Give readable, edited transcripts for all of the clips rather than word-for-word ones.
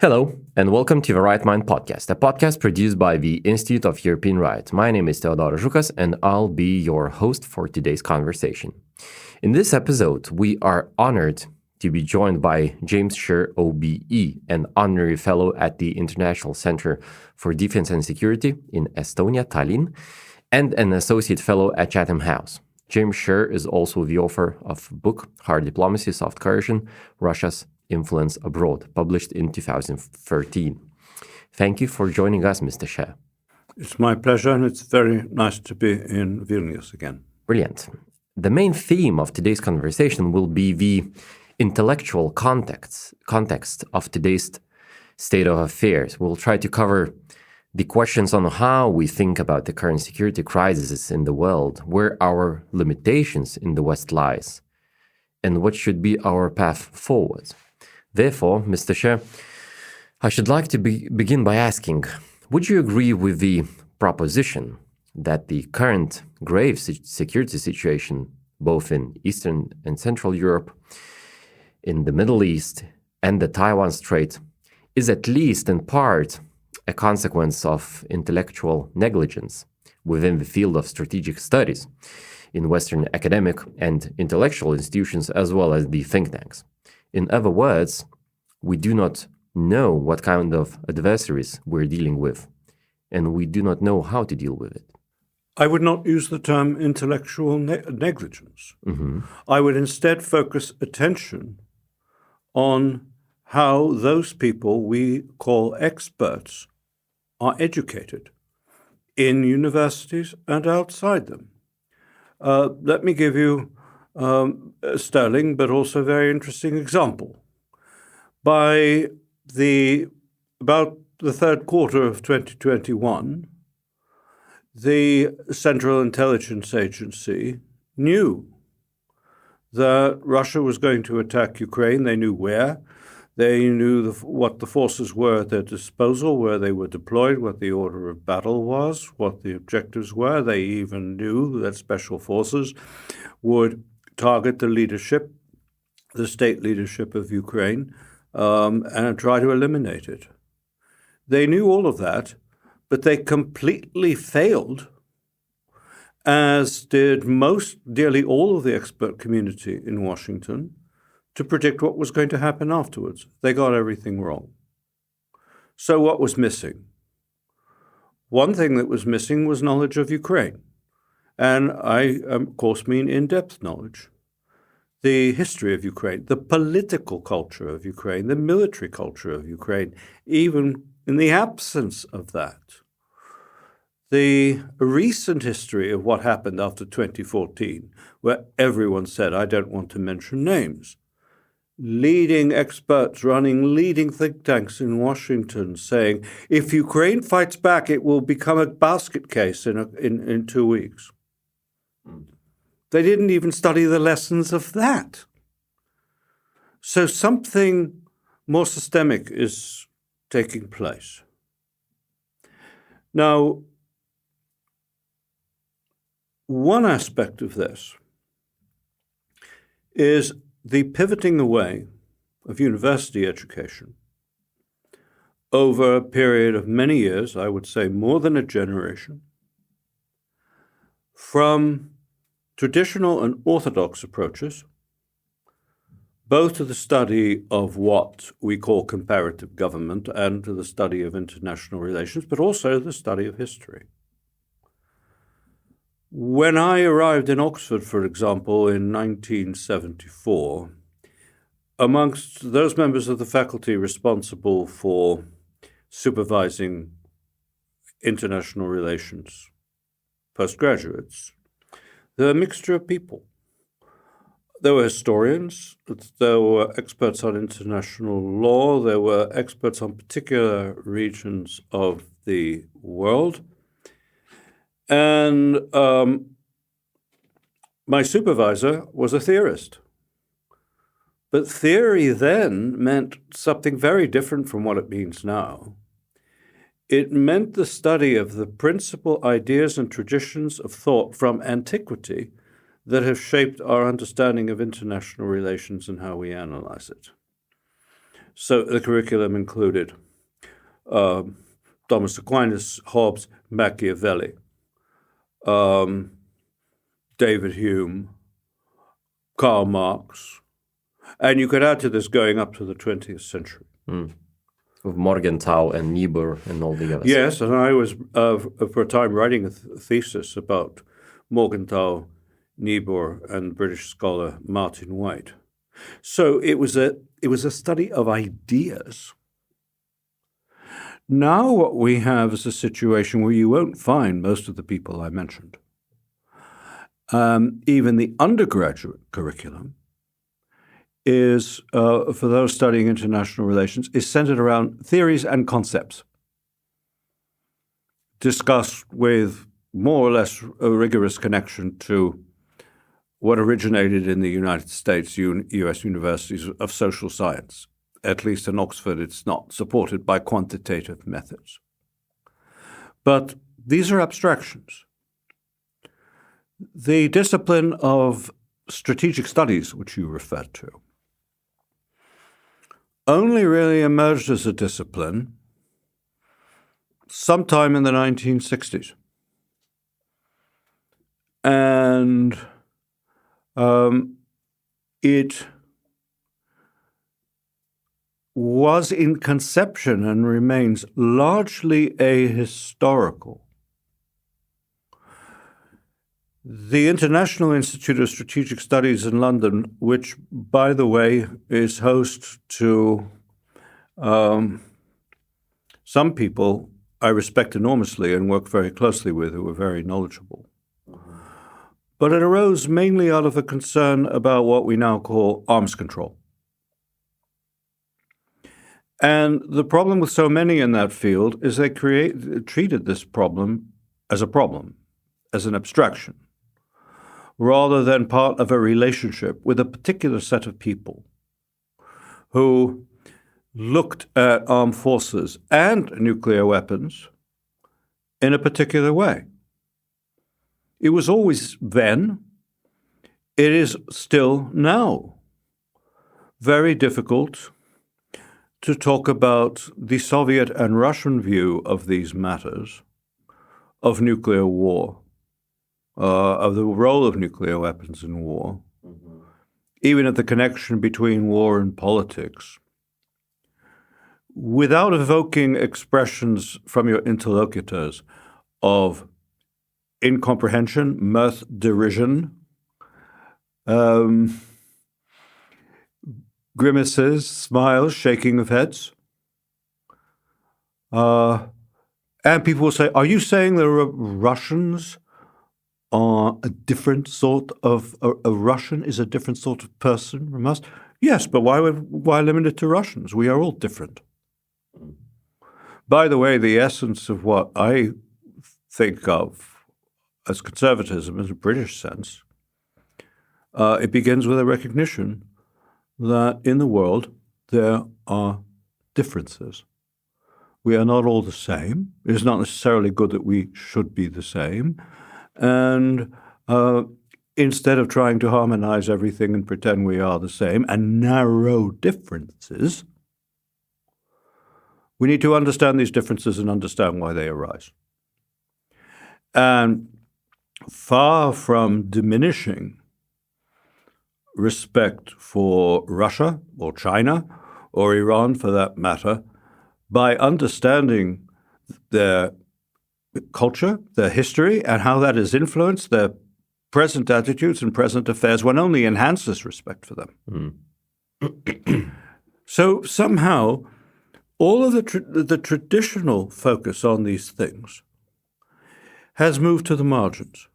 Hello, and welcome to the Right Mind podcast, a podcast produced by the Institute of European Right. My name is Tragiškas, and I'll be your host for today's conversation. In this episode, we are honored to be joined by James Sherr OBE, an honorary fellow at the International Center for Defense and Security in Estonia, Tallinn, and an associate fellow at Chatham House. James Sherr is also the author of the book Hard Diplomacy, Soft Coercion, Russia's Influence Abroad, published in 2013. Thank you for joining us, Mr. Sherr. It's my pleasure, and it's very nice to be in Vilnius again. Brilliant. The main theme of today's conversation will be the intellectual context of today's state of affairs. We'll try to cover the questions on how we think about the current security crises in the world, where our limitations in the West lies, and what should be our path forward. Therefore, Mr. Sherr, I should like to begin by asking, would you agree with the proposition that the current grave security situation, both in Eastern and Central Europe, in the Middle East, and the Taiwan Strait, is at least in part a consequence of intellectual negligence within the field of strategic studies in Western academic and intellectual institutions, as well as the think tanks? In other words, we do not know what kind of adversaries we're dealing with, and we do not know how to deal with it. I would not use the term intellectual negligence. I would instead focus attention on how those people we call experts are educated in universities and outside them. Let me give you a sterling but also very interesting example. By about the third quarter of 2021, the Central Intelligence Agency knew that Russia was going to attack Ukraine. They knew where. They knew what the forces were at their disposal, where they were deployed, what the order of battle was, what the objectives were. They even knew that special forces would target the leadership, the state leadership of Ukraine, and try to eliminate it. They knew all of that, but they completely failed, as did nearly all of the expert community in Washington, to predict what was going to happen afterwards. They got everything wrong. So what was missing? One thing that was missing was knowledge of Ukraine. And I, of course, mean in-depth knowledge. The history of Ukraine, the political culture of Ukraine, the military culture of Ukraine, even in the absence of that. The recent history of what happened after 2014, where everyone said, I don't want to mention names, leading experts running leading think tanks in Washington saying, if Ukraine fights back, it will become a basket case in 2 weeks. They didn't even study the lessons of that. So something more systemic is taking place. Now, one aspect of this is the pivoting away of university education over a period of many years, I would say more than a generation, from traditional and orthodox approaches, both to the study of what we call comparative government and to the study of international relations, but also the study of history. When I arrived in Oxford, for example, in 1974, amongst those members of the faculty responsible for supervising international relations postgraduates, there were a mixture of people. There were historians, there were experts on international law, there were experts on particular regions of the world. And my supervisor was a theorist. But theory then meant something very different from what it means now. It meant the study of the principal ideas and traditions of thought from antiquity that have shaped our understanding of international relations and how we analyze it. So the curriculum included Thomas Aquinas, Hobbes, Machiavelli, David Hume, Karl Marx, and you could add to this going up to the 20th century. With Morgenthau and Niebuhr and all the others. Yes, and I was, for a time, writing a thesis about Morgenthau, Niebuhr, and British scholar Martin White. So it was a study of ideas. Now what we have is a situation where you won't find most of the people I mentioned. Even the undergraduate curriculum is, for those studying international relations, is centered around theories and concepts discussed with more or less a rigorous connection to what originated in the United States, U.S. universities of social science. At least in Oxford, it's not supported by quantitative methods. But these are abstractions. The discipline of strategic studies, which you referred to, only really emerged as a discipline sometime in the 1960s. And it was in conception and remains largely ahistorical. The International Institute of Strategic Studies in London, which, by the way, is host to some people I respect enormously and work very closely with who are very knowledgeable. But it arose mainly out of a concern about what we now call arms control. And the problem with so many in that field is they treated this problem, as an abstraction, rather than part of a relationship with a particular set of people who looked at armed forces and nuclear weapons in a particular way. It was always then, it is still now, very difficult to talk about the Soviet and Russian view of these matters, of nuclear war, of the role of nuclear weapons in war, even at the connection between war and politics, without evoking expressions from your interlocutors of incomprehension, mirth, derision, grimaces, smiles, shaking of heads. And people will say, are you saying the Russians are a different sort of, a Russian is a different sort of person from us? Yes, but why limit it to Russians? We are all different. By the way, the essence of what I think of as conservatism in a British sense, it begins with a recognition that in the world there are differences. We are not all the same. It is not necessarily good that we should be the same. And instead of trying to harmonize everything and pretend we are the same and narrow differences, we need to understand these differences and understand why they arise. And far from diminishing respect for Russia or China or Iran, for that matter, by understanding their culture, their history, and how that has influenced their present attitudes and present affairs, one only enhances respect for them. So somehow, all of the traditional focus on these things has moved to the margins.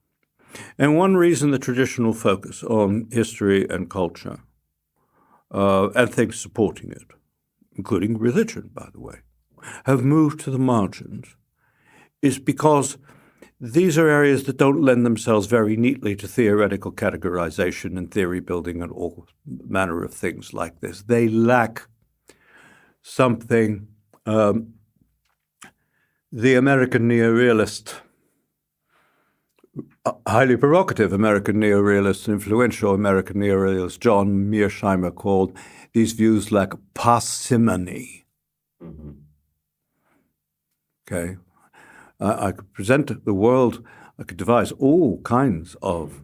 And one reason the traditional focus on history and culture and things supporting it, including religion, by the way, have moved to the margins is because these are areas that don't lend themselves very neatly to theoretical categorization and theory building and all manner of things like this. They lack something the American neorealist highly provocative American neorealist, influential American neorealist John Mearsheimer called these views like parsimony. Mm-hmm. Okay, I could present the world, I could devise all kinds of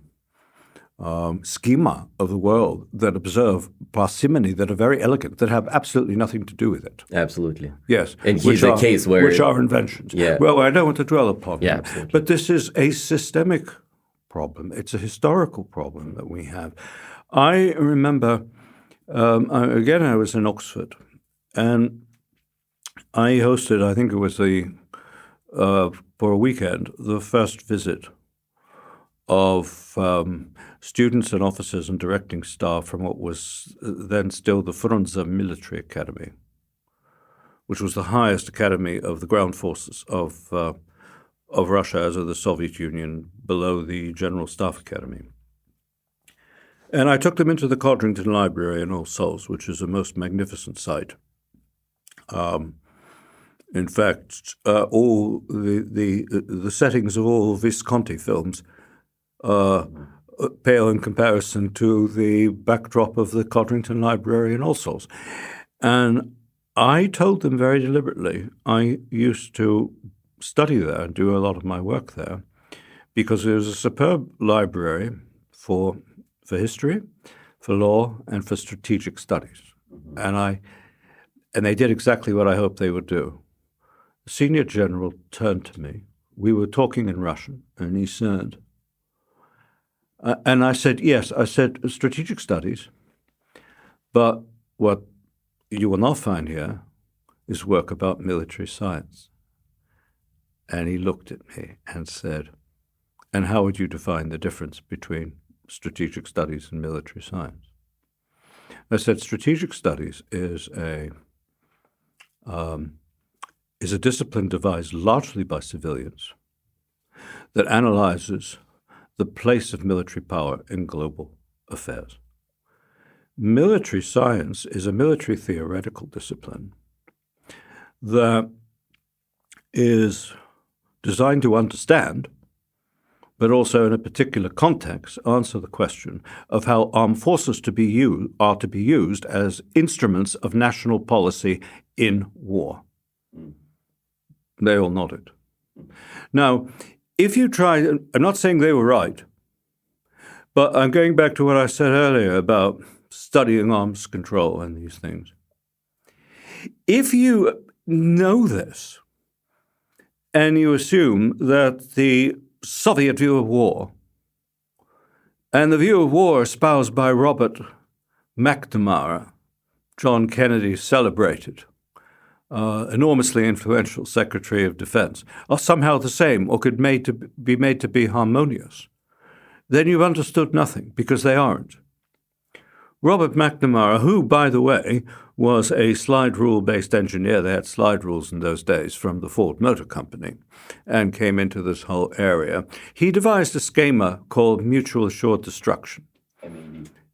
schema of the world that observe parsimony, that are very elegant, that have absolutely nothing to do with it. Absolutely. Yes. And here's a case where... Which are inventions. Yeah. Well, I don't want to dwell upon yeah, them. absolutely. But this is a systemic problem. It's a historical problem that we have. I remember, again, I was in Oxford, and I hosted, I think it was for a weekend, the first visit of students and officers and directing staff from what was then still the Frunze Military Academy, which was the highest academy of the ground forces of Russia as of the Soviet Union, below the General Staff Academy. And I took them into the Codrington Library in All Souls, which is a most magnificent sight. In fact, all the settings of all Visconti films pale in comparison to the backdrop of the Codrington Library in All Souls. And I told them very deliberately, I used to study there and do a lot of my work there because it was a superb library for history, for law, and for strategic studies. Mm-hmm. And they did exactly what I hoped they would do. The senior general turned to me. We were talking in Russian, and he said, and I said, yes, I said, strategic studies, but what you will not find here is work about military science. And he looked at me and said, and how would you define the difference between strategic studies and military science? I said, strategic studies is a discipline devised largely by civilians that analyzes the place of military power in global affairs. Military science is a military theoretical discipline that is designed to understand, but also in a particular context, answer the question of how armed forces are to be used as instruments of national policy in war. They all nodded. Now, if you try, I'm not saying they were right, but I'm going back to what I said earlier about studying arms control and these things. If you know this, and you assume that the Soviet view of war and the view of war espoused by Robert McNamara, John Kennedy's celebrated, enormously influential Secretary of Defense, are somehow the same or could be made to be harmonious, then you've understood nothing, because they aren't. Robert McNamara, who, by the way, was a slide rule-based engineer, they had slide rules in those days from the Ford Motor Company, and came into this whole area, he devised a schema called mutual assured destruction,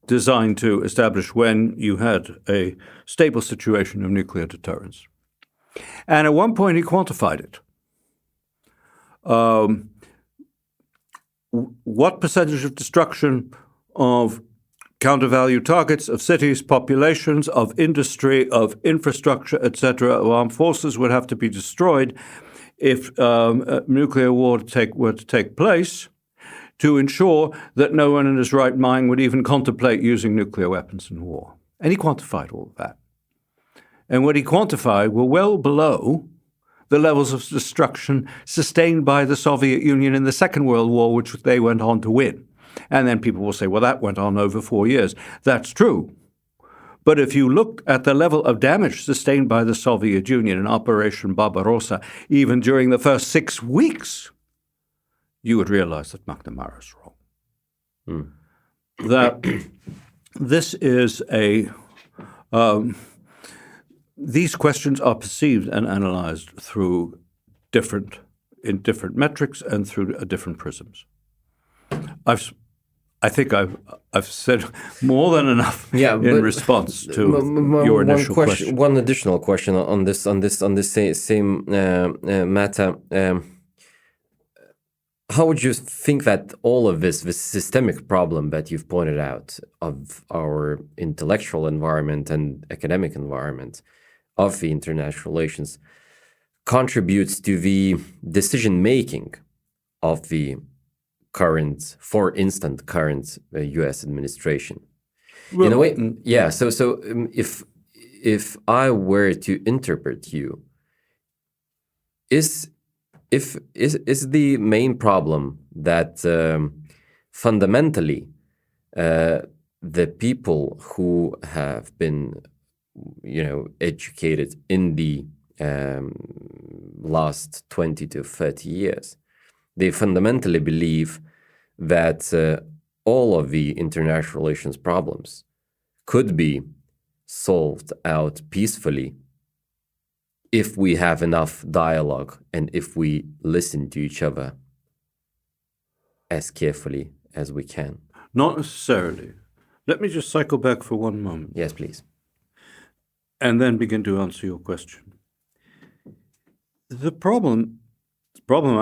designed to establish when you had a stable situation of nuclear deterrence. And at one point he quantified it. What percentage of destruction of countervalue targets, of cities, populations, of industry, of infrastructure, etc., of armed forces would have to be destroyed if nuclear war were to take place to ensure that no one in his right mind would even contemplate using nuclear weapons in war. And he quantified all of that. And what he quantified were well below the levels of destruction sustained by the Soviet Union in the Second World War, which they went on to win. And then people will say, well, that went on over 4 years. That's true. But if you look at the level of damage sustained by the Soviet Union in Operation Barbarossa, even during the first 6 weeks, you would realize that McNamara is wrong. That this is these questions are perceived and analyzed through different metrics and through different prisms. I think I've said more than enough in response to your initial question. One additional question on this same matter. how would you think that all of this systemic problem that you've pointed out of our intellectual environment and academic environment of the international relations contributes to the decision-making of the current, for instance, current U.S. administration? Well, in a way, yeah. So if I were to interpret you, is the main problem that fundamentally the people who have been, educated in the last 20 to 30 years, they fundamentally believe that all of the international relations problems could be solved out peacefully if we have enough dialogue and if we listen to each other as carefully as we can. Not necessarily. Let me just cycle back for one moment. Yes, please. And then begin to answer your question. The problem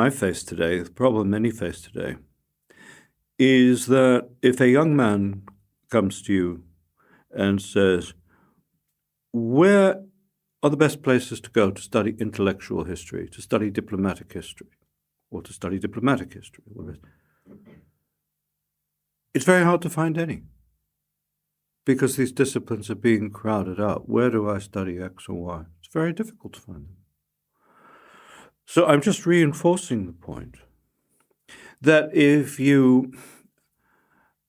I face today, the problem many face today, is that if a young man comes to you and says, where are the best places to go to study intellectual history, to study diplomatic history, or to study diplomatic history? It's very hard to find any, because these disciplines are being crowded out. Where do I study X or Y? It's very difficult to find them. So I'm just reinforcing the point that if you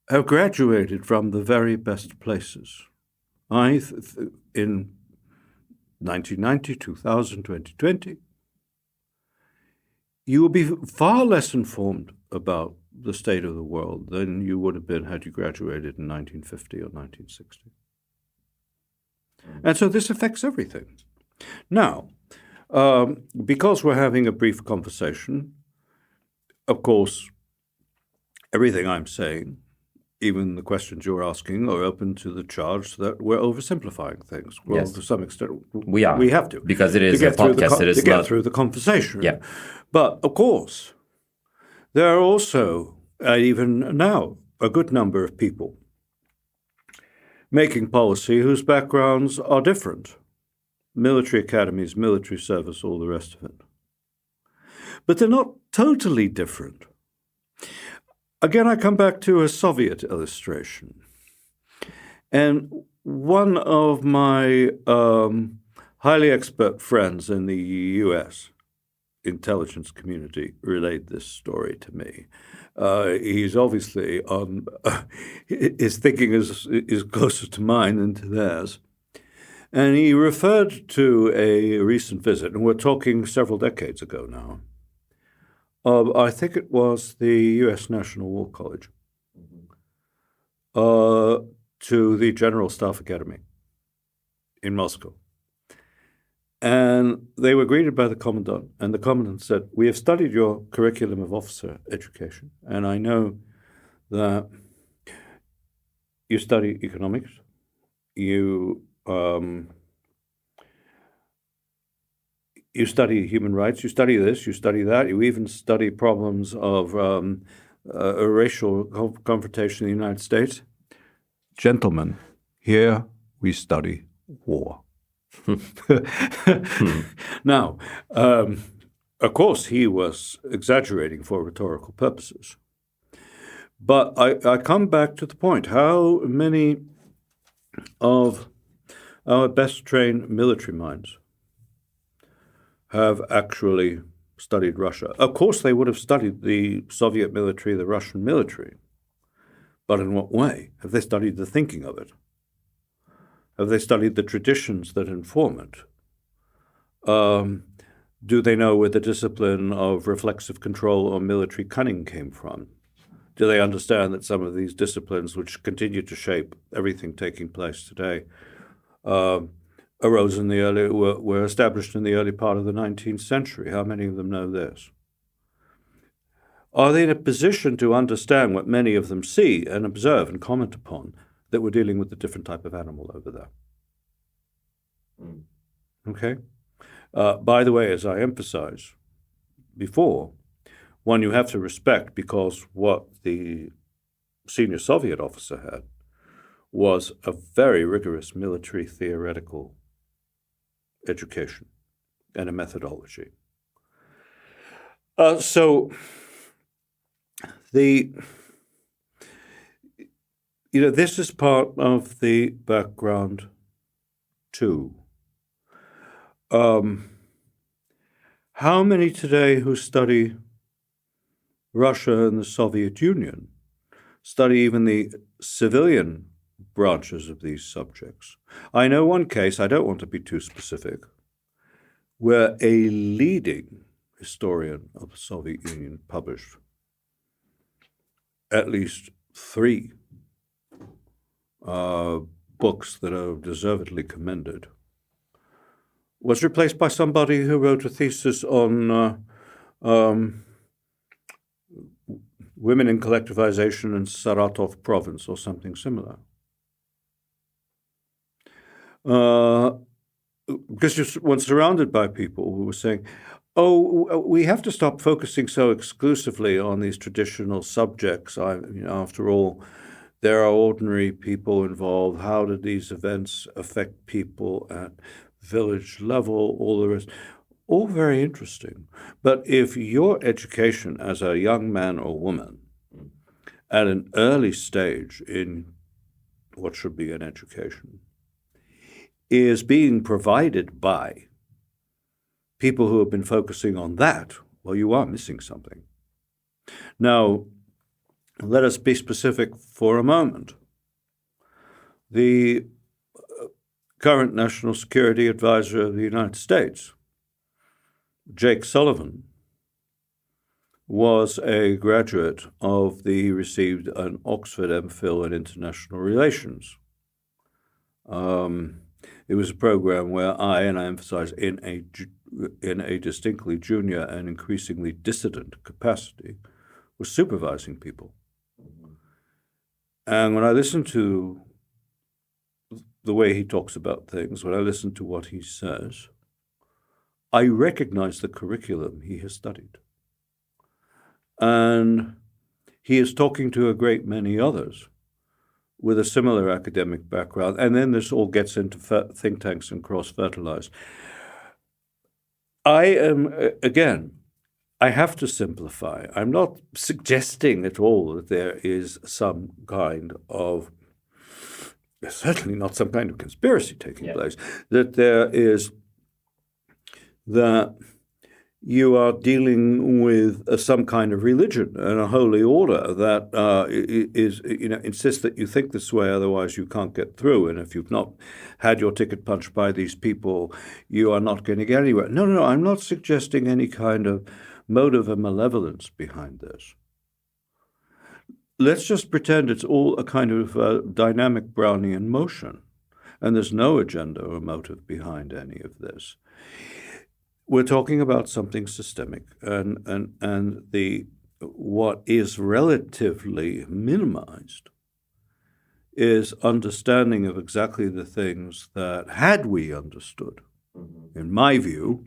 have graduated from the very best places, in 1990, 2000, 2020, you will be far less informed about the state of the world than you would have been had you graduated in 1950 or 1960. And so this affects everything. Now, because we're having a brief conversation, of course, everything I'm saying, even the questions you're asking, are open to the charge that we're oversimplifying things. Well, yes. To some extent, we have to. Because it is a podcast. To get through the conversation. Yeah. But, of course, there are also, even now, a good number of people making policy whose backgrounds are different. Military academies, military service, all the rest of it. But they're not totally different. Again, I come back to a Soviet illustration. And one of my highly expert friends in the US intelligence community relayed this story to me. He's obviously his thinking is closer to mine than to theirs. And he referred to a recent visit, and we're talking several decades ago now, I think it was the U.S. National War College, to the General Staff Academy in Moscow. And they were greeted by the commandant, and the commandant said, "We have studied your curriculum of officer education, and I know that you study economics, you study human rights, you study this, you study that, you even study problems of racial confrontation in the United States. Gentlemen, here we study war." Now, of course, he was exaggerating for rhetorical purposes. But I come back to the point, how many of our best trained military minds have actually studied Russia? Of course, they would have studied the Soviet military, the Russian military. But in what way? Have they studied the thinking of it? Have they studied the traditions that inform it? Do they know where the discipline of reflexive control or military cunning came from? Do they understand that some of these disciplines, which continue to shape everything taking place today, arose in the were established in the early part of the 19th century? How many of them know this? Are they in a position to understand what many of them see and observe and comment upon, that we're dealing with a different type of animal over there? Okay? By the way, as I emphasized before, one you have to respect, because what the senior Soviet officer had was a very rigorous military theoretical education and a methodology. So this is part of the background too. How many today who study Russia and the Soviet Union study even the civilian branches of these subjects? I know one case, I don't want to be too specific, where a leading historian of the Soviet Union published at least 3 books that are deservedly commended, was replaced by somebody who wrote a thesis on women in collectivization in Saratov province or something similar. Because you're once surrounded by people who were saying, we have to stop focusing so exclusively on these traditional subjects. After all, there are ordinary people involved. How did these events affect people at village level? All the rest. All very interesting. But if your education as a young man or woman at an early stage in what should be an education is being provided by people who have been focusing on that, well, you are missing something. Now, let us be specific for a moment. The current National Security Advisor of the United States, Jake Sullivan, was a graduate he received an Oxford MPhil in International Relations. It was a program where I emphasize in a distinctly junior and increasingly dissident capacity, was supervising people. And when I listen to the way he talks about things, when I listen to what he says, I recognize the curriculum he has studied. And he is talking to a great many others with a similar academic background. And then this all gets into think tanks and cross-fertilized. I have to simplify. I'm not suggesting at all that there is some kind of, certainly not some kind of conspiracy taking place, that you are dealing with some kind of religion and a holy order that insists that you think this way, otherwise you can't get through. And if you've not had your ticket punched by these people, you are not going to get anywhere. No, I'm not suggesting any kind of motive of malevolence behind this. Let's just pretend it's all a kind of dynamic Brownian motion, and there's no agenda or motive behind any of this. We're talking about something systemic, and what is relatively minimized is understanding of exactly the things that, had we understood, in my view,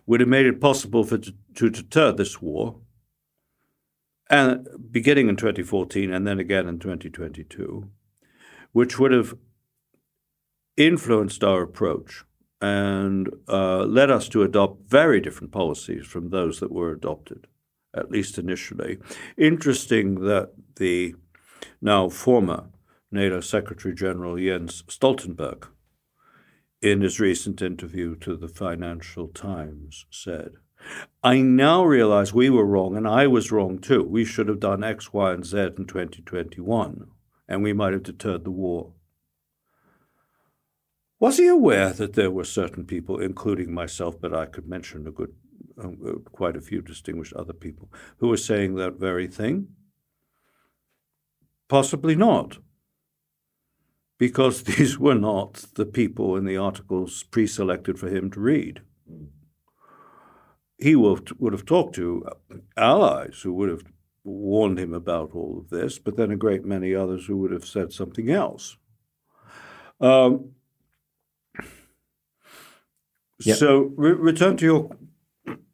would have made it possible to deter this war, and beginning in 2014 and then again in 2022, which would have influenced our approach and led us to adopt very different policies from those that were adopted, at least initially. Interesting that the now former NATO Secretary General Jens Stoltenberg, in his recent interview to the Financial Times, said, "I now realize we were wrong, and I was wrong too. We should have done X, Y, and Z in 2021, and we might have deterred the war." Was he aware that there were certain people, including myself, but I could mention quite a few distinguished other people, who were saying that very thing? Possibly not, because these were not the people in the articles pre-selected for him to read. He would have talked to allies who would have warned him about all of this, but then a great many others who would have said something else. Yep. So return to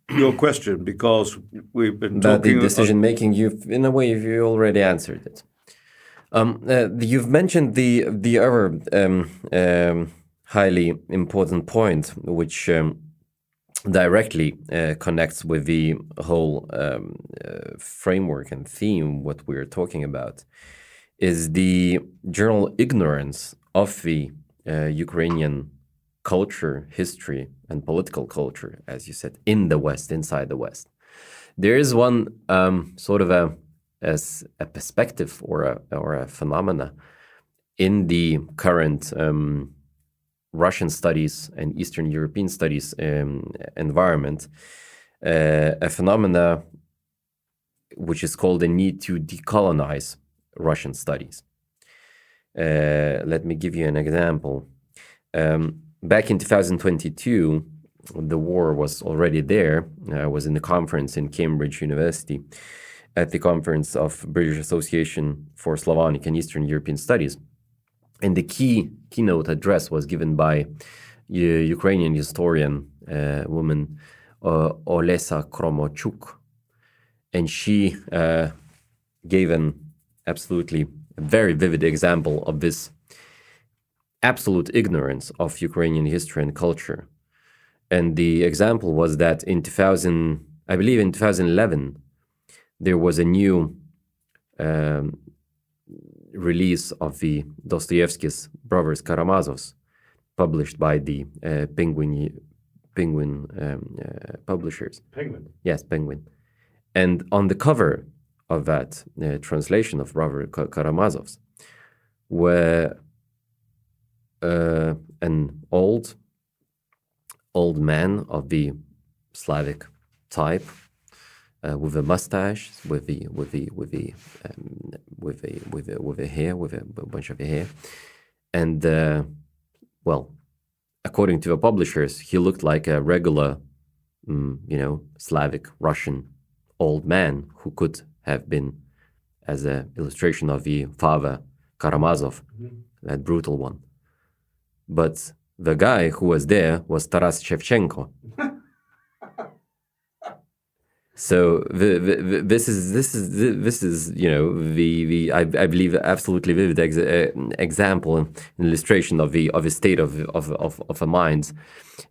your question, because we've been about talking the decision making. In a way, you already answered it. You've mentioned the other highly important point, which directly connects with the whole framework and theme what we're talking about, is the general ignorance of the Ukrainian culture, history, and political culture, as you said, in the West, inside the West. There is one sort of a perspective or a phenomena in the current Russian studies and Eastern European studies environment, a phenomena which is called the need to decolonize Russian studies. Let me give you an example. Back in 2022, the war was already there. I was in the conference in Cambridge University at the conference of British Association for Slavonic and Eastern European Studies. And the keynote address was given by Ukrainian historian woman Olesa Kromochuk. And she gave an absolutely very vivid example of this absolute ignorance of Ukrainian history and culture. And the example was that in 2011, there was a new release of the Dostoevsky's Brothers Karamazovs, published by the Penguin publishers. Penguin. Yes, Penguin. And on the cover of that translation of Brothers Karamazovs were an old man of the Slavic type, with a mustache, with a hair, with a bunch of hair, and well, according to the publishers, he looked like a regular, Slavic Russian old man who could have been as an illustration of the father Karamazov, that brutal one. But the guy who was there was Taras Shevchenko. So this is the I believe absolutely vivid example and illustration of a state of a mind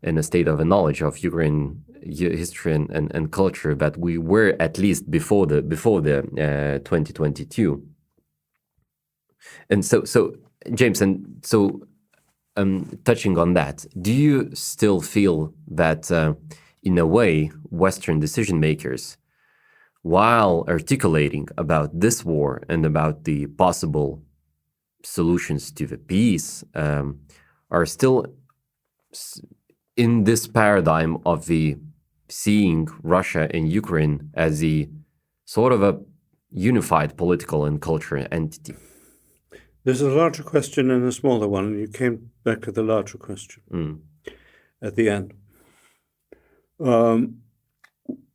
and a state of a knowledge of Ukrainian history and culture that we were at least before the 2022. And so James, and so touching on that, do you still feel that in a way, Western decision makers, while articulating about this war and about the possible solutions to the peace, are still in this paradigm of the seeing Russia and Ukraine as a sort of a unified political and cultural entity? There's a larger question and a smaller one, and you came back to the larger question at the end.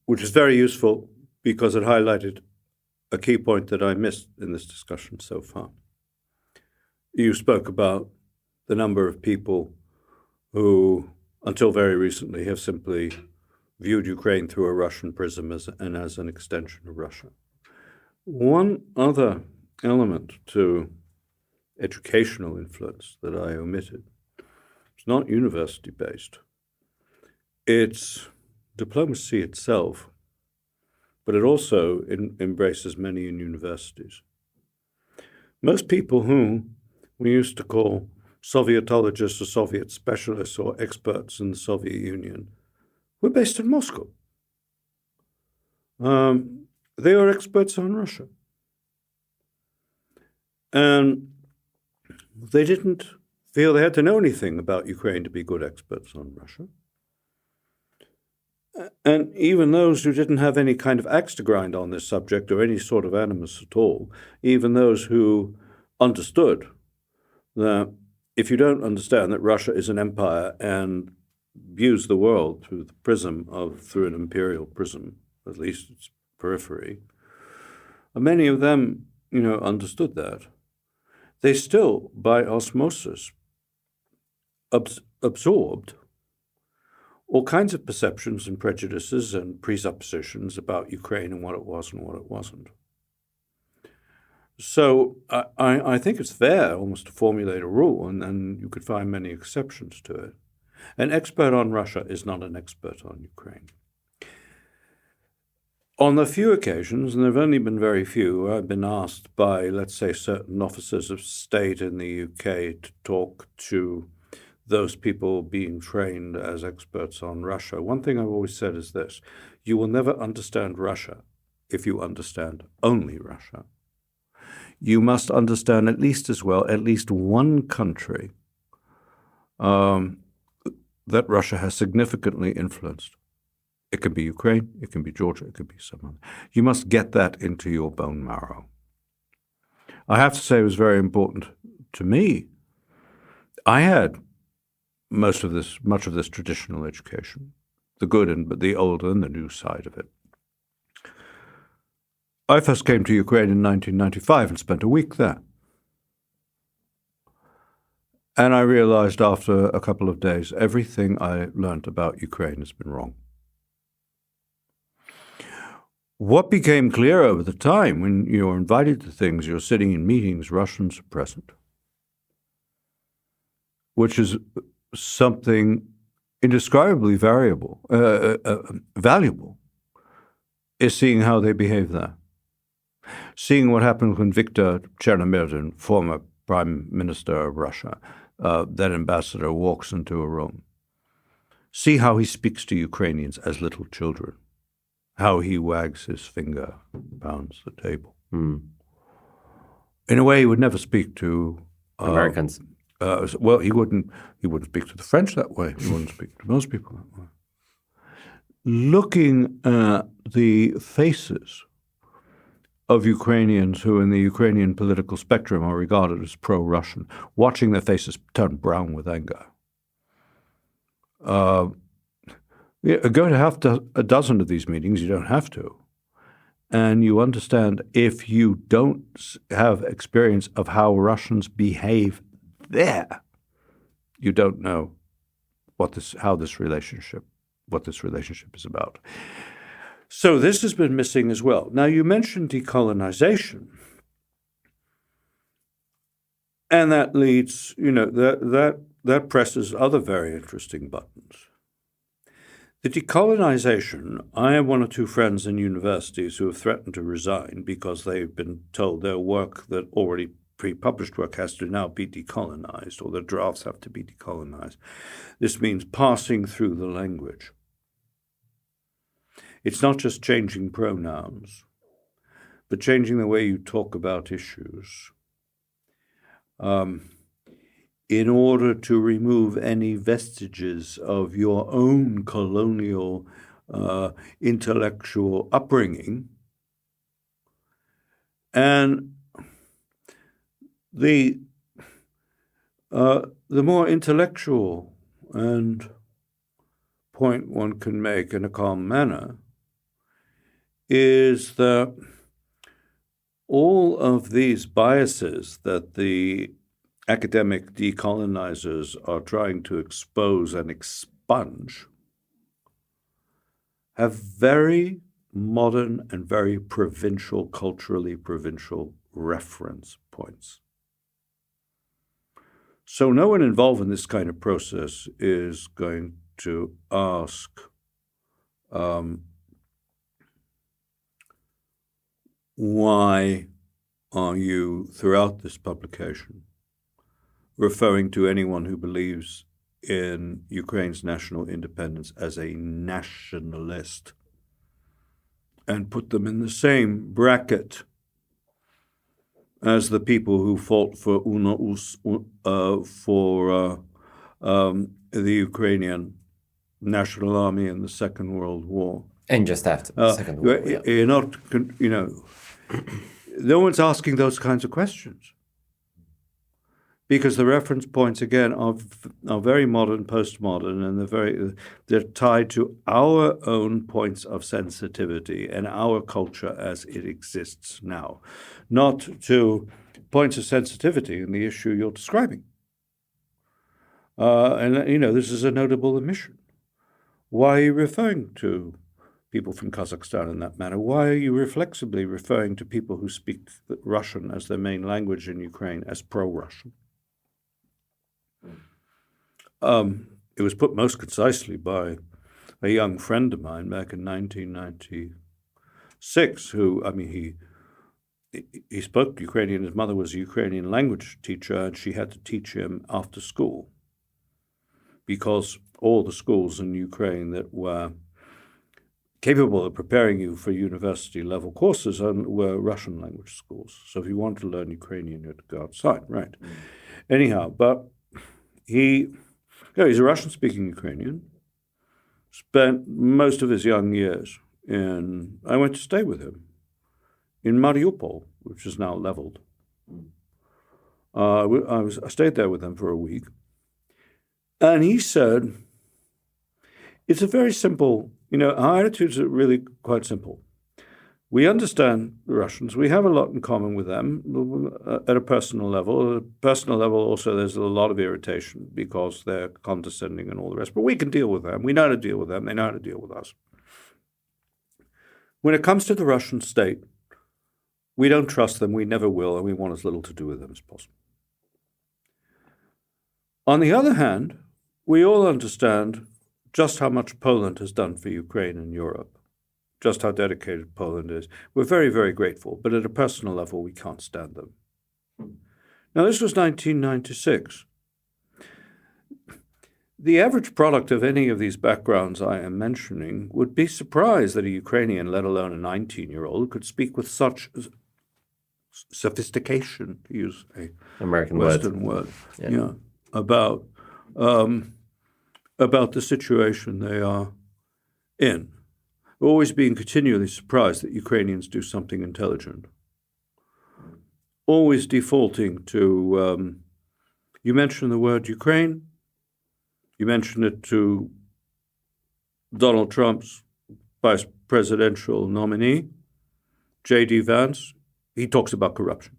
Which is very useful because it highlighted a key point that I missed in this discussion so far. You spoke about the number of people who, until very recently, have simply viewed Ukraine through a Russian prism as an extension of Russia. One other element to educational influence that I omitted, it's not university-based. It's diplomacy itself, but it also embraces many in universities. Most people who we used to call Sovietologists or Soviet specialists or experts in the Soviet Union were based in Moscow. They are experts on Russia. And they didn't feel they had to know anything about Ukraine to be good experts on Russia. And even those who didn't have any kind of axe to grind on this subject or any sort of animus at all, even those who understood that if you don't understand that Russia is an empire and views the world through an imperial prism, at least its periphery, many of them, understood that. They still, by osmosis, absorbed all kinds of perceptions and prejudices and presuppositions about Ukraine and what it was and what it wasn't. So I think it's fair almost to formulate a rule, and you could find many exceptions to it. An expert on Russia is not an expert on Ukraine. On the few occasions, and there have only been very few, I've been asked by, let's say, certain officers of state in the UK to talk to those people being trained as experts on Russia. One thing I've always said is this: you will never understand Russia if you understand only Russia. You must understand at least as well at least one country that Russia has significantly influenced. It can be Ukraine, it can be Georgia, it could be someone. You must get that into your bone marrow. I have to say it was very important to me. I had much of this traditional education, the good and the old and the new side of it. I first came to Ukraine in 1995 and spent a week there. And I realized after a couple of days, everything I learned about Ukraine has been wrong. What became clear over the time, when you're invited to things, you're sitting in meetings, Russians are present, which is something indescribably valuable, is seeing how they behave there. Seeing what happened when Viktor Chernomyrdin, former Prime Minister of Russia, then ambassador, walks into a room. See how he speaks to Ukrainians as little children, how he wags his finger, pounds the table. In a way, he would never speak to Americans. Well, he wouldn't speak to the French that way. He wouldn't speak to most people that way. Looking at the faces of Ukrainians who in the Ukrainian political spectrum are regarded as pro-Russian, watching their faces turn brown with anger. Go to a dozen of these meetings, you don't have to. And you understand, if you don't have experience of how Russians behave there, you don't know what this relationship is about. So this has been missing as well. Now, you mentioned decolonization, and that leads, that presses other very interesting buttons. The decolonization, I have one or two friends in universities who have threatened to resign because they've been told their work, that already pre-published work, has to now be decolonized, or the drafts have to be decolonized. This means passing through the language. It's not just changing pronouns, but changing the way you talk about issues in order to remove any vestiges of your own colonial intellectual upbringing. And the more intellectual and point one can make in a calm manner is that all of these biases that the academic decolonizers are trying to expose and expunge have very modern and very provincial, culturally provincial reference points. So no one involved in this kind of process is going to ask why are you, throughout this publication, referring to anyone who believes in Ukraine's national independence as a nationalist, and put them in the same bracket as the people who fought for the Ukrainian National Army in the Second World War. And just after the Second World War. Yeah. You're not, no one's asking those kinds of questions, because the reference points, again, are very modern, postmodern, and they're tied to our own points of sensitivity and our culture as it exists now, not to points of sensitivity in the issue you're describing. And this is a notable omission. why are you referring to people from Kazakhstan in that manner? Why are you reflexively referring to people who speak Russian as their main language in Ukraine as pro-Russian? It was put most concisely by a young friend of mine back in 1996 who, he spoke Ukrainian. His mother was a Ukrainian language teacher, and she had to teach him after school because all the schools in Ukraine that were capable of preparing you for university-level courses were Russian language schools. So if you wanted to learn Ukrainian, you had to go outside, right? Anyhow, but he's a Russian-speaking Ukrainian, spent most of his young years I went to stay with him in Mariupol, which is now leveled. I stayed there with him for a week. And he said, it's a very simple, our attitudes are really quite simple. We understand the Russians. We have a lot in common with them at a personal level. At a personal level also, there's a lot of irritation because they're condescending and all the rest. But we can deal with them. We know how to deal with them. They know how to deal with us. When it comes to the Russian state, we don't trust them. We never will. And we want as little to do with them as possible. On the other hand, we all understand just how much Poland has done for Ukraine and Europe, just how dedicated Poland is. We're very, very grateful, but at a personal level, we can't stand them. Now, this was 1996. The average product of any of these backgrounds I am mentioning would be surprised that a Ukrainian, let alone a 19-year-old, could speak with such sophistication, to use a American Western word, about the situation they are in. Always being continually surprised that Ukrainians do something intelligent. Always defaulting to, you mention the word Ukraine, you mention it to Donald Trump's vice presidential nominee, J.D. Vance, he talks about corruption.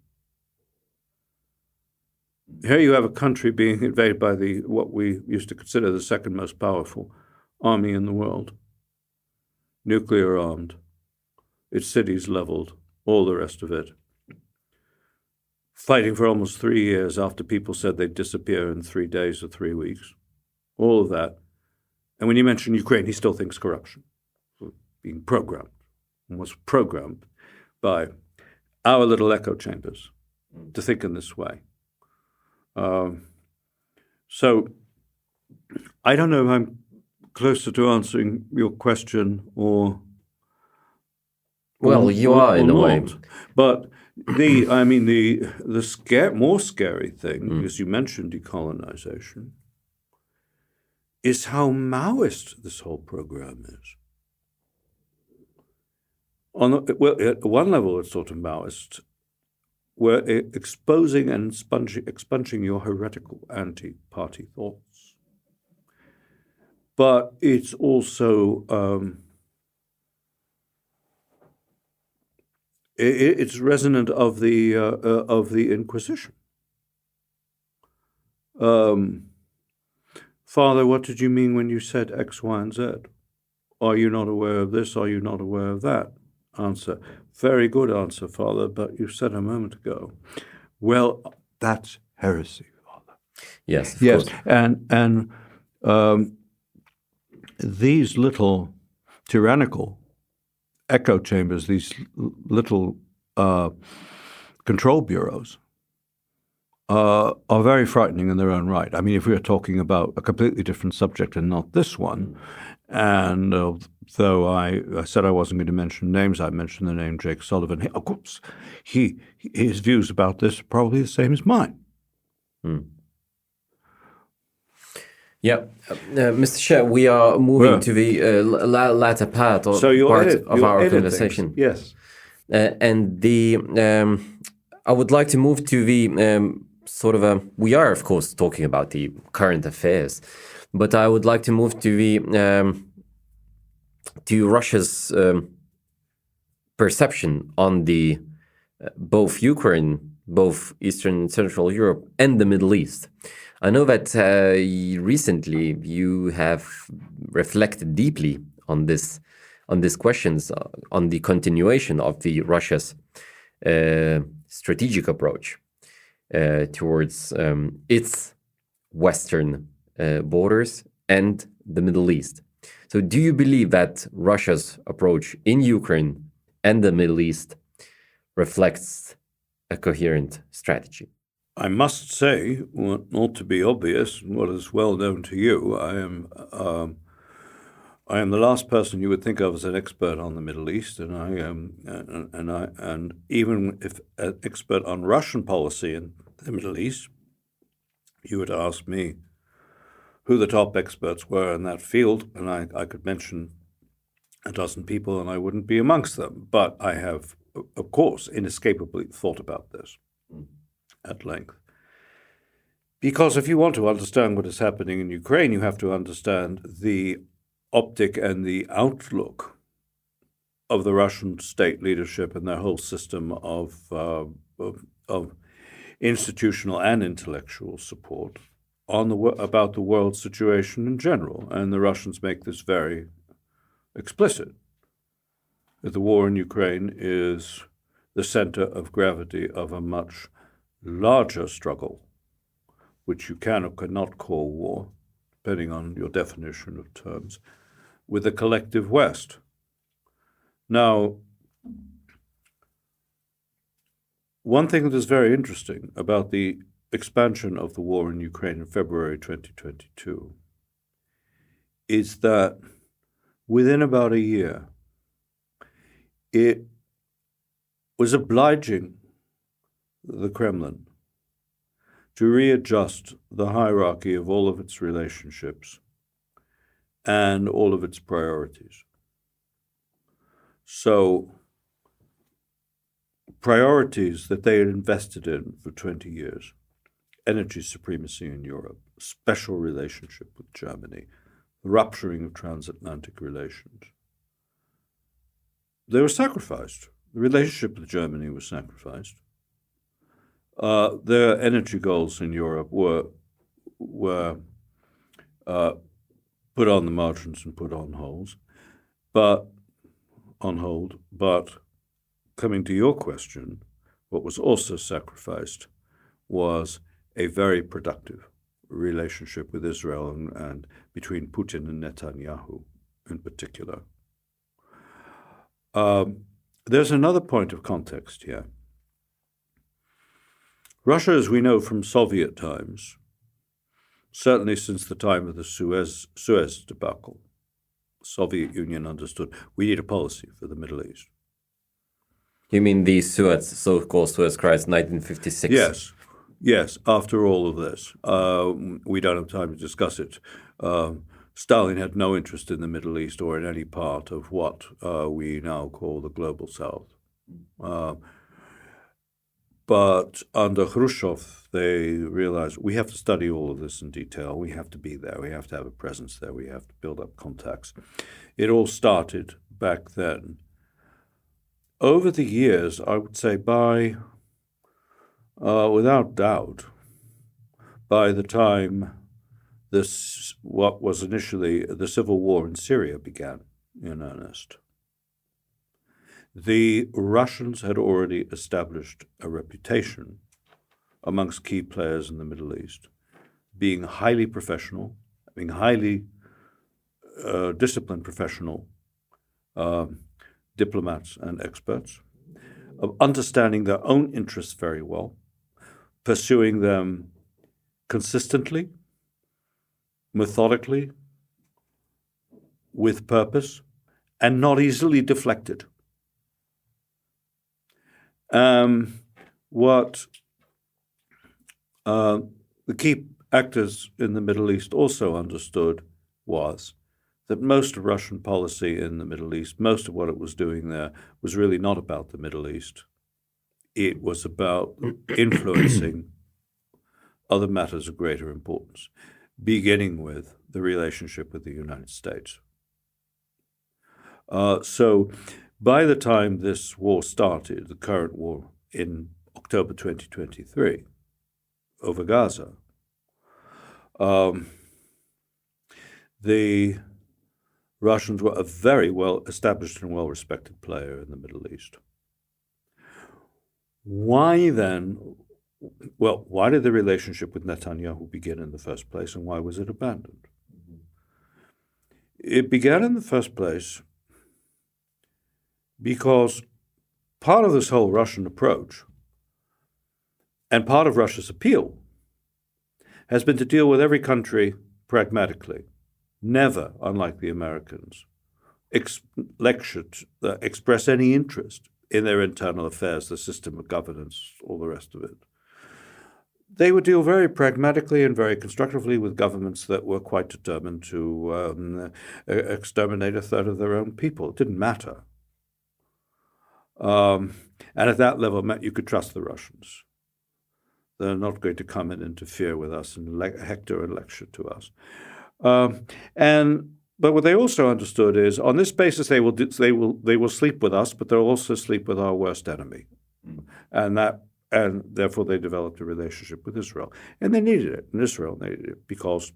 Here you have a country being invaded by what we used to consider the second most powerful army in the world, nuclear armed, its cities leveled, all the rest of it, fighting for almost 3 years after people said they'd disappear in 3 days or 3 weeks, all of that. And when you mention Ukraine, he still thinks corruption, being programmed, and was programmed by our little echo chambers to think in this way. So I don't know if I'm closer to answering your question or you are in a way. But more scary thing, because you mentioned decolonization, is how Maoist this whole program is. At one level, it's sort of Maoist. We're exposing and expunging your heretical anti-party thoughts. But it's also, it's resonant of the Inquisition. Father, what did you mean when you said X, Y, and Z? Are you not aware of this? Are you not aware of that? Answer, very good answer, Father, but you said a moment ago, well, that's heresy, Father. Yes, of course. And these little tyrannical echo chambers, these little control bureaus, are very frightening in their own right. I mean, if we are talking about a completely different subject and not this one, and though I said I wasn't going to mention names, I mentioned the name Jake Sullivan. Of course, his views about this are probably the same as mine. Yeah, Mr. Sherr, we are moving to the latter part of our conversation. Yes, and I would like to move to the we are, of course, talking about the current affairs, but I would like to move to the to Russia's perception on the both Ukraine both Eastern and Central Europe and the Middle East. I know that recently you have reflected deeply on these questions, on the continuation of the Russia's strategic approach towards its Western borders and the Middle East. So do you believe that Russia's approach in Ukraine and the Middle East reflects a coherent strategy? I must say, not to be obvious, what is well known to you, I am the last person you would think of as an expert on the Middle East, and I am, and even if an expert on Russian policy in the Middle East, you would ask me who the top experts were in that field, and I could mention a dozen people, and I wouldn't be amongst them. But I have, of course, inescapably thought about this at length. Because if you want to understand what is happening in Ukraine, you have to understand the optic and the outlook of the Russian state leadership and their whole system of institutional and intellectual support on about the world situation in general. And the Russians make this very explicit, that the war in Ukraine is the center of gravity of a much larger struggle, which you can or cannot call war, depending on your definition of terms, with the collective West. Now, one thing that is very interesting about the expansion of the war in Ukraine in February 2022 is that within about a year, it was obliging the Kremlin to readjust the hierarchy of all of its relationships and all of its priorities. So, priorities that they had invested in for 20 years, energy supremacy in Europe, special relationship with Germany, the rupturing of transatlantic relations, they were sacrificed. The relationship with Germany was sacrificed. Their energy goals in Europe were put on the margins and put on hold. But coming to your question, what was also sacrificed was a very productive relationship with Israel and between Putin and Netanyahu in particular. There's another point of context here. Russia, as we know from Soviet times, certainly since the time of the Suez debacle, the Soviet Union understood we need a policy for the Middle East. You mean the so-called Suez crisis, 1956? Yes. After all of this, we don't have time to discuss it. Stalin had no interest in the Middle East or in any part of what we now call the global South. But under Khrushchev, they realized we have to study all of this in detail. We have to be there. We have to have a presence there. We have to build up contacts. It all started back then. Over the years, I would say without doubt, by the time what was initially the civil war in Syria began in earnest, the Russians had already established a reputation amongst key players in the Middle East, being highly professional, being highly disciplined professional diplomats and experts, of understanding their own interests very well, pursuing them consistently, methodically, with purpose, and not easily deflected. What the key actors in the Middle East also understood was that most of Russian policy in the Middle East, most of what it was doing there, was really not about the Middle East. It was about influencing other matters of greater importance, beginning with the relationship with the United States. So by the time this war started, the current war in October 2023 over Gaza, the Russians were a very well-established and well-respected player in the Middle East. Why then, why did the relationship with Netanyahu begin in the first place, and why was it abandoned? It began in the first place because part of this whole Russian approach and part of Russia's appeal has been to deal with every country pragmatically, never, unlike the Americans, express any interest in their internal affairs, the system of governance, all the rest of it. They would deal very pragmatically and very constructively with governments that were quite determined to exterminate a third of their own people. It didn't matter. And at that level, it meant you could trust the Russians. They're not going to come and interfere with us and hector and lecture to us. But what they also understood is, on this basis, they will sleep with us, but they'll also sleep with our worst enemy, and therefore they developed a relationship with Israel, and they needed it, and Israel needed it, because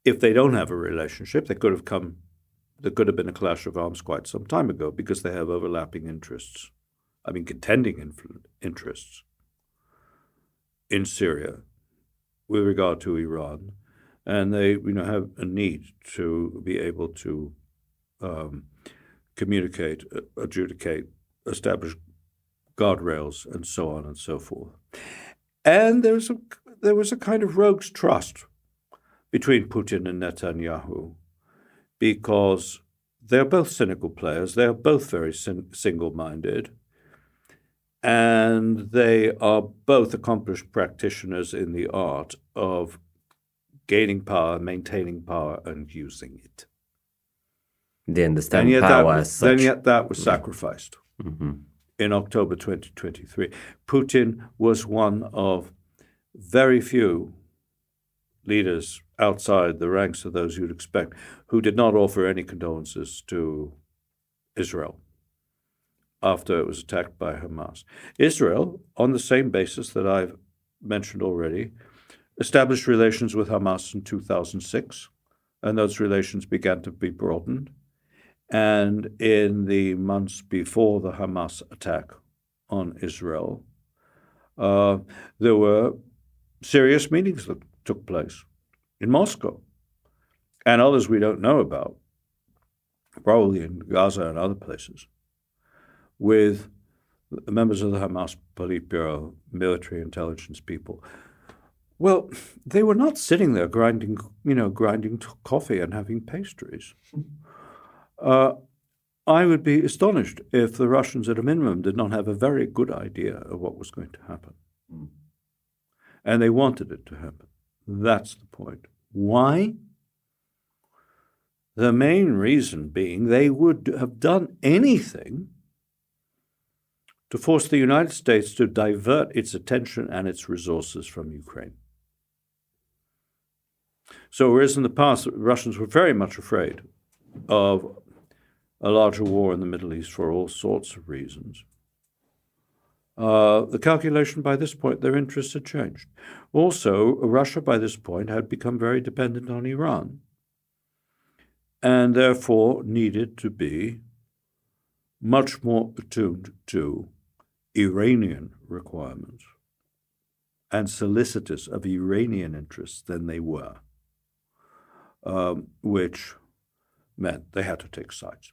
if they don't have a relationship, there could have been a clash of arms quite some time ago, because they have overlapping interests, contending interests in Syria with regard to Iran. And they, have a need to be able to communicate, adjudicate, establish guardrails, and so on and so forth. And there was a kind of rogue's trust between Putin and Netanyahu, because they're both cynical players. They are both very single-minded, and they are both accomplished practitioners in the art of gaining power, maintaining power, and using it. They understand power as such. And yet that was sacrificed in October 2023. Putin was one of very few leaders outside the ranks of those you'd expect who did not offer any condolences to Israel after it was attacked by Hamas. Israel, on the same basis that I've mentioned already, established relations with Hamas in 2006, and those relations began to be broadened. And in the months before the Hamas attack on Israel, there were serious meetings that took place in Moscow, and others we don't know about, probably in Gaza and other places, with members of the Hamas Politburo, military intelligence people. Well, they were not sitting there grinding coffee and having pastries. I would be astonished if the Russians, at a minimum, did not have a very good idea of what was going to happen. And they wanted it to happen. That's the point. Why? The main reason being they would have done anything to force the United States to divert its attention and its resources from Ukraine. So whereas in the past, the Russians were very much afraid of a larger war in the Middle East for all sorts of reasons, the calculation by this point, their interests had changed. Also, Russia by this point had become very dependent on Iran, and therefore needed to be much more attuned to Iranian requirements and solicitous of Iranian interests than they were, which meant they had to take sides.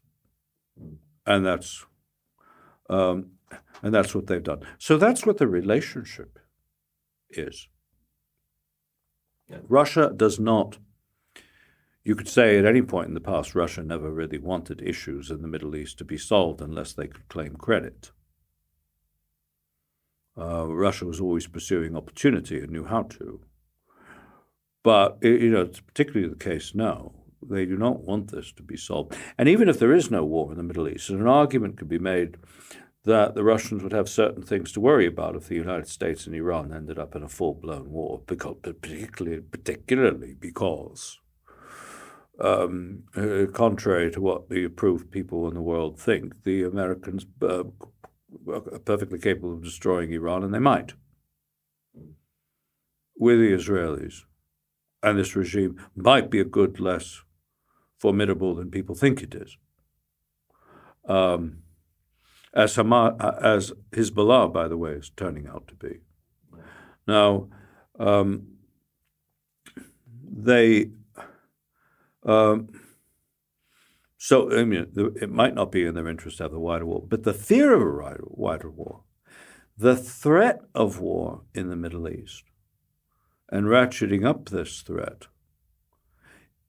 And that's what they've done. So that's what the relationship is. Yeah. Russia does not, you could say at any point in the past, Russia never really wanted issues in the Middle East to be solved unless they could claim credit. Russia was always pursuing opportunity and knew how to. But, it's particularly the case now. They do not want this to be solved. And even if there is no war in the Middle East, an argument could be made that the Russians would have certain things to worry about if the United States and Iran ended up in a full-blown war, particularly because, contrary to what the approved people in the world think, the Americans perfectly capable of destroying Iran, and they might, with the Israelis. And this regime might be a good less formidable than people think it is. As Hezbollah, by the way, is turning out to be. Now, so I mean, it might not be in their interest to have the wider war, but the fear of a wider war, the threat of war in the Middle East, and ratcheting up this threat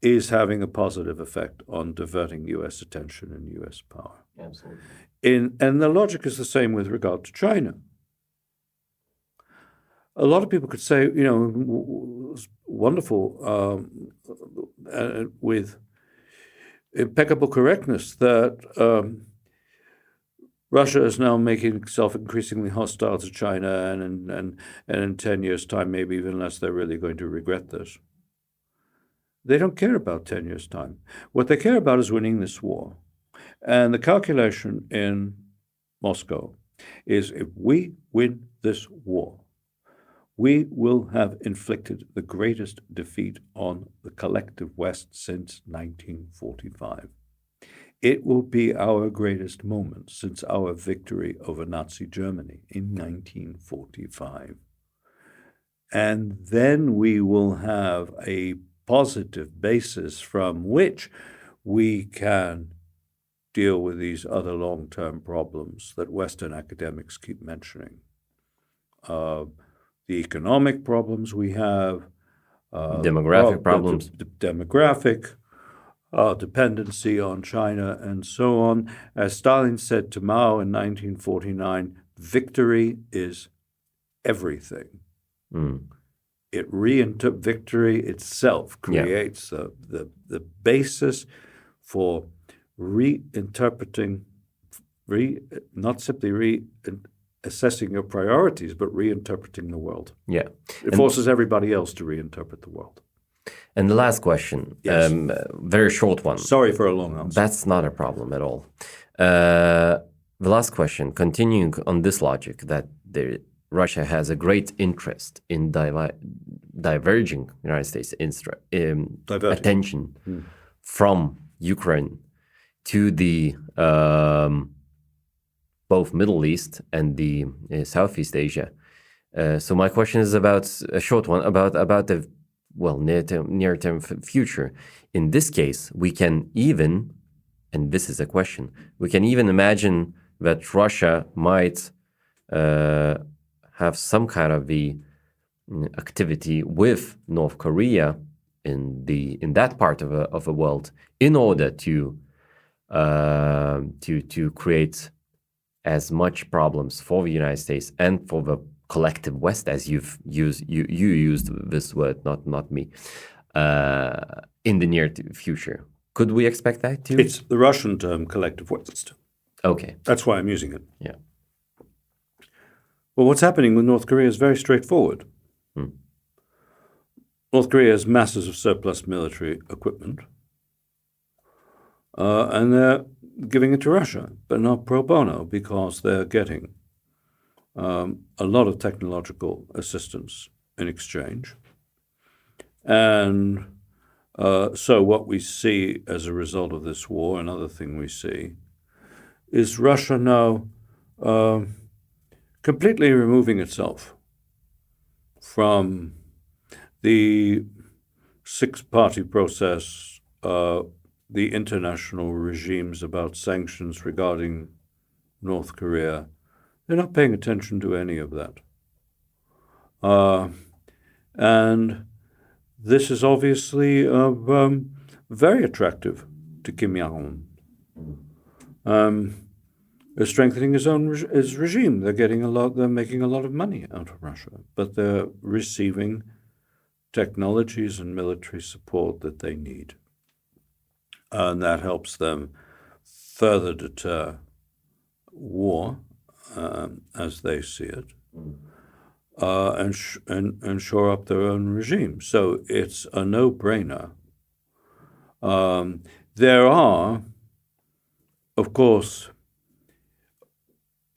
is having a positive effect on diverting U.S. attention and U.S. power. Absolutely. And the logic is the same with regard to China. A lot of people could say, you know, wonderful, with impeccable correctness, that Russia is now making itself increasingly hostile to China, and in 10 years' time, maybe even less, they're really going to regret this. They don't care about 10 years' time. What they care about is winning this war. And the calculation in Moscow is, if we win this war, we will have inflicted the greatest defeat on the collective West since 1945. It will be our greatest moment since our victory over Nazi Germany in 1945. And then we will have a positive basis from which we can deal with these other long-term problems that Western academics keep mentioning. The economic problems we have, demographic problems, demographic dependency on China, and so on. As Stalin said to Mao in 1949, victory is everything. Victory itself creates the basis for reinterpreting, not simply assessing your priorities, but reinterpreting the world. Yeah. It forces everybody else to reinterpret the world. And the last question, yes. Very short one. Sorry for a long answer. That's not a problem at all. The last question, continuing on this logic that Russia has a great interest in diverging United States attention from Ukraine to the both Middle East and the Southeast Asia. So my question is about a short one, about the near-term future. In this case, we can even, and this is a question, we can even imagine that Russia might have some kind of the activity with North Korea in that part of the world in order to create as much problems for the United States and for the collective West, as you used this word, not me, in the near future. Could we expect that too? It's the Russian term, collective West. Okay. That's why I'm using it. Yeah. Well, what's happening with North Korea is very straightforward. North Korea has masses of surplus military equipment, and they're giving it to Russia, but not pro bono, because they're getting a lot of technological assistance in exchange. And so what we see as a result of this war, another thing we see, is Russia now completely removing itself from the six-party process, the international regimes about sanctions regarding North Korea. They're not paying attention to any of that. And this is obviously very attractive to Kim Jong-un. They're strengthening his regime. They're making a lot of money out of Russia, but they're receiving technologies and military support that they need. And that helps them further deter war, as they see it, and shore up their own regime. So it's a no-brainer. There are, of course,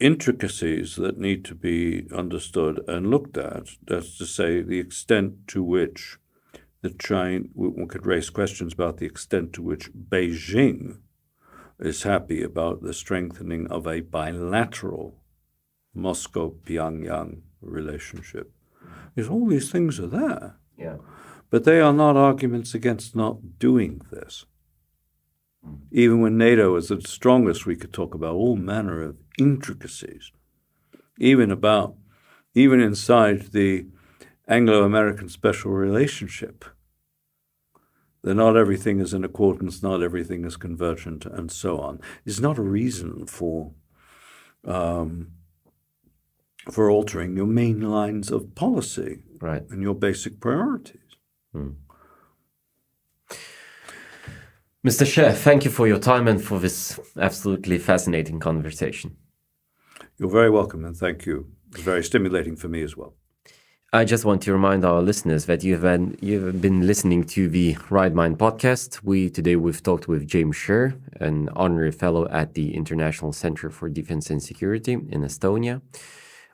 intricacies that need to be understood and looked at. That's to say, the extent to which one could raise questions about the extent to which Beijing is happy about the strengthening of a bilateral Moscow-Pyongyang relationship. Because all these things are there. Yeah. But they are not arguments against not doing this. Even when NATO is at strongest, we could talk about all manner of intricacies, even inside the Anglo-American special relationship, that not everything is in accordance, not everything is convergent, and so on. It's not a reason for altering your main lines of policy, right, and your basic priorities. Mr. Sherr, thank you for your time and for this absolutely fascinating conversation. You're very welcome, and thank you. It's very stimulating for me as well. I just want to remind our listeners that you've been listening to the Right Mind podcast. We've talked with James Sherr, an honorary fellow at the International Center for Defense and Security in Estonia.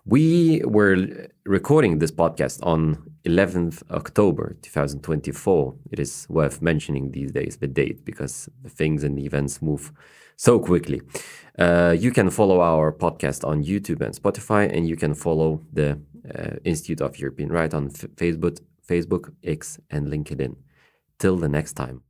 We were recording this podcast on 11th October 2024. It is worth mentioning these days the date because the things and the events move so quickly. You can follow our podcast on YouTube and Spotify, and you can follow the Institute of European Right on Facebook, X, and LinkedIn. Till the next time.